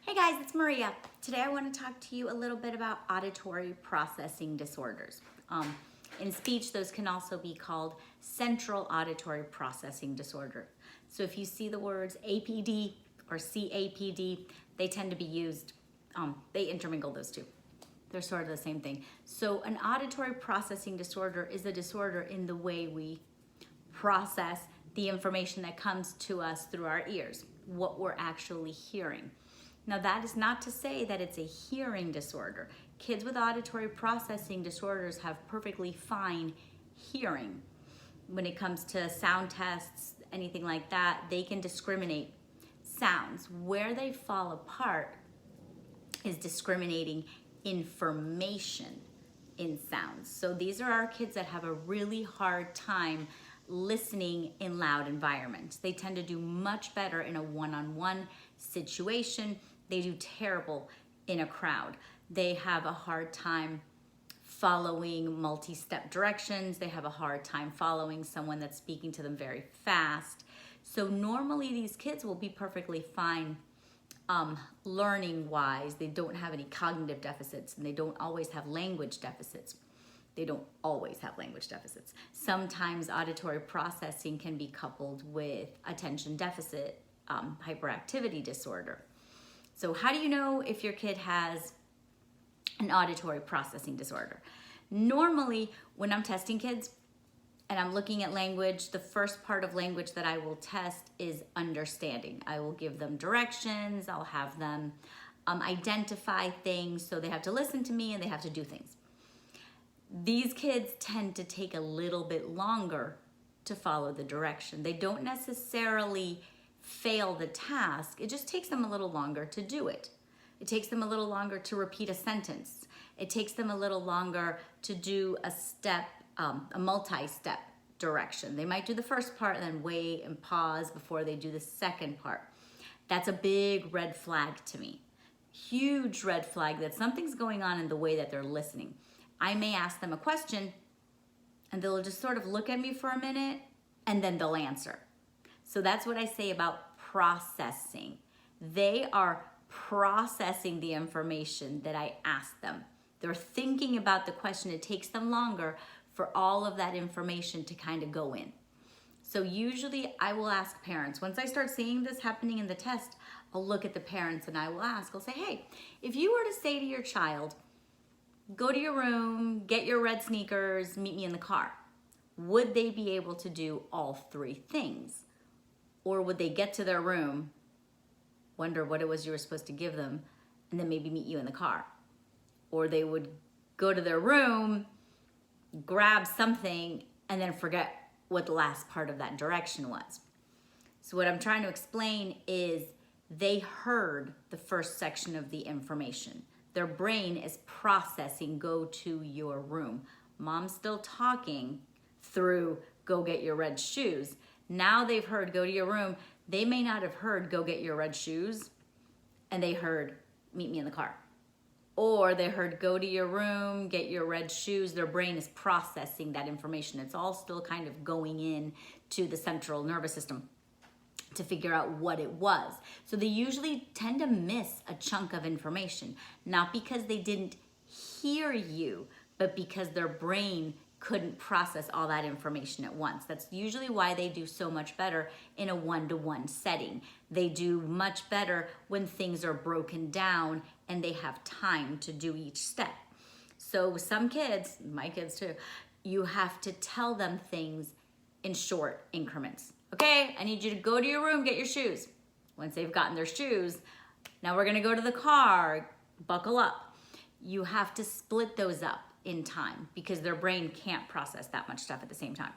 Hey guys, it's Maria. Today I want to talk to you a little bit about auditory processing disorders. In speech, those can also be called central auditory processing disorder. So if you see the words APD or CAPD, they tend to be used, they intermingle those two. They're sort of the same thing. So an auditory processing disorder is a disorder in the way we process the information that comes to us through our ears, what we're actually hearing. Now, that is not to say that it's a hearing disorder. Kids with auditory processing disorders have perfectly fine hearing. When it comes to sound tests, anything like that, they can discriminate sounds. Where they fall apart is discriminating information in sounds. So these are our kids that have a really hard time listening in loud environments. They tend to do much better in a one-on-one situation. They do terrible in a crowd. They have a hard time following multi-step directions. They have a hard time following someone that's speaking to them very fast. So normally these kids will be perfectly fine learning wise. They don't have any cognitive deficits, and they don't always have language deficits. They don't always have language deficits. Sometimes auditory processing can be coupled with attention deficit hyperactivity disorder. So how do you know if your kid has an auditory processing disorder? Normally, when I'm testing kids and I'm looking at language, the first part of language that I will test is understanding. I will give them directions. I'll have them identify things. So they have to listen to me and they have to do things. These kids tend to take a little bit longer to follow the direction. They don't necessarily fail the task. It just takes them a little longer to do it. It takes them a little longer to repeat a sentence. It takes them a little longer to do a step, a multi-step direction. They might do the first part and then wait and pause before they do the second part. That's a big red flag to me. Huge red flag that something's going on in the way that they're listening. I may ask them a question and they'll just sort of look at me for a minute and then they'll answer. So that's what I say about processing. They are processing the information that I ask them. They're thinking about the question. It takes them longer for all of that information to kind of go in. So usually I will ask parents, once I start seeing this happening in the test, I'll look at the parents and I will ask, I'll say, hey, if you were to say to your child, go to your room, get your red sneakers, meet me in the car, would they be able to do all three things? Or would they get to their room, wonder what it was you were supposed to give them, and then maybe meet you in the car? Or they would go to their room, grab something, and then forget what the last part of that direction was. So what I'm trying to explain is they heard the first section of the information. Their brain is processing, go to your room. Mom's still talking through, go get your red shoes. Now they've heard, go to your room. They may not have heard, go get your red shoes, and they heard, meet me in the car. Or they heard, go to your room, get your red shoes. Their brain is processing that information. It's all still kind of going in to the central nervous system to figure out what it was. So they usually tend to miss a chunk of information, not because they didn't hear you, but because their brain couldn't process all that information at once. That's usually why they do so much better in a one-to-one setting. They do much better when things are broken down and they have time to do each step. So some kids, my kids too, you have to tell them things in short increments. Okay, I need you to go to your room, get your shoes. Once they've gotten their shoes, now we're gonna go to the car, buckle up. You have to split those up in time because their brain can't process that much stuff at the same time.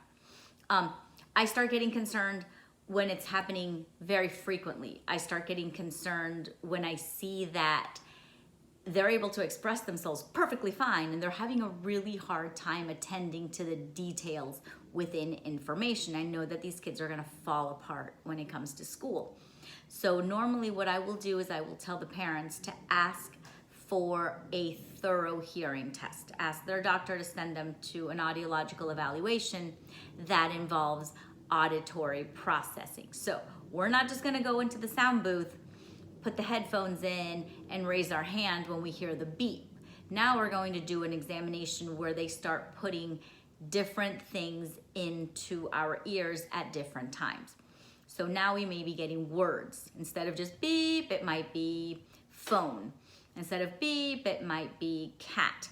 I start getting concerned when it's happening very frequently. I start getting concerned when I see that they're able to express themselves perfectly fine and they're having a really hard time attending to the details within information. I know that these kids are gonna fall apart when it comes to school. So normally what I will do is I will tell the parents to ask for a thorough hearing test. Ask their doctor to send them to an audiological evaluation that involves auditory processing. So we're not just gonna go into the sound booth, put the headphones in and raise our hand when we hear the beep. Now we're going to do an examination where they start putting different things into our ears at different times. So now we may be getting words. Instead of just beep, it might be phone. Instead of beep, it might be cat.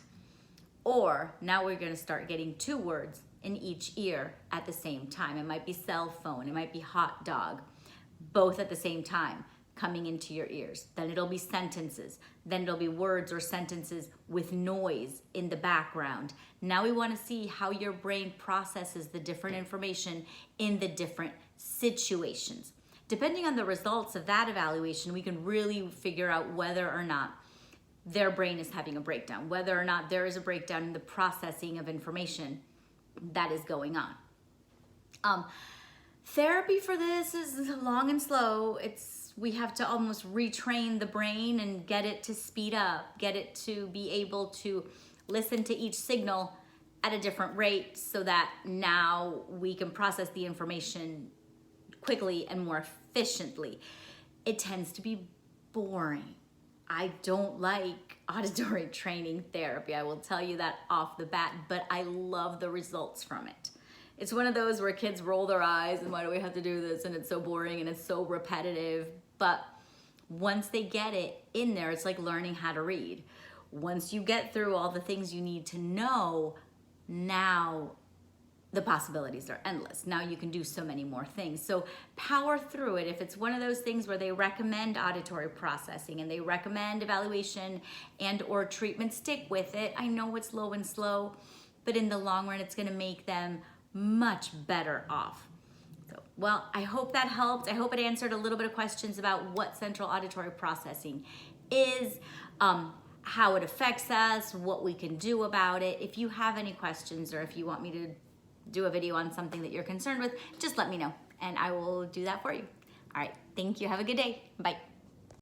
Or now we're going to start getting 2 words in each ear at the same time. It might be cell phone, it might be hot dog, both at the same time coming into your ears. Then it'll be sentences. Then it'll be words or sentences with noise in the background. Now we want to see how your brain processes the different information in the different situations. Depending on the results of that evaluation, we can really figure out whether or not their brain is having a breakdown, whether or not there is a breakdown in the processing of information that is going on. Therapy for this is long and slow. We have to almost retrain the brain and get it to speed up, get it to be able to listen to each signal at a different rate so that now we can process the information quickly and more efficiently. It tends to be boring. I don't like auditory training therapy. I will tell you that off the bat, but I love the results from it. It's one of those where kids roll their eyes and why do we have to do this? And it's so boring and it's so repetitive. But once they get it in there, it's like learning how to read. Once you get through all the things you need to know, now the possibilities are endless. Now you can do so many more things. So power through it. If it's one of those things where they recommend auditory processing and they recommend evaluation and or treatment, stick with it. I know it's low and slow, but in the long run, it's gonna make them much better off. So, well, I hope that helped. I hope it answered a little bit of questions about what central auditory processing is, how it affects us, what we can do about it. If you have any questions or if you want me to do a video on something that you're concerned with, just let me know and I will do that for you. All right, thank you. Have a good day. Bye.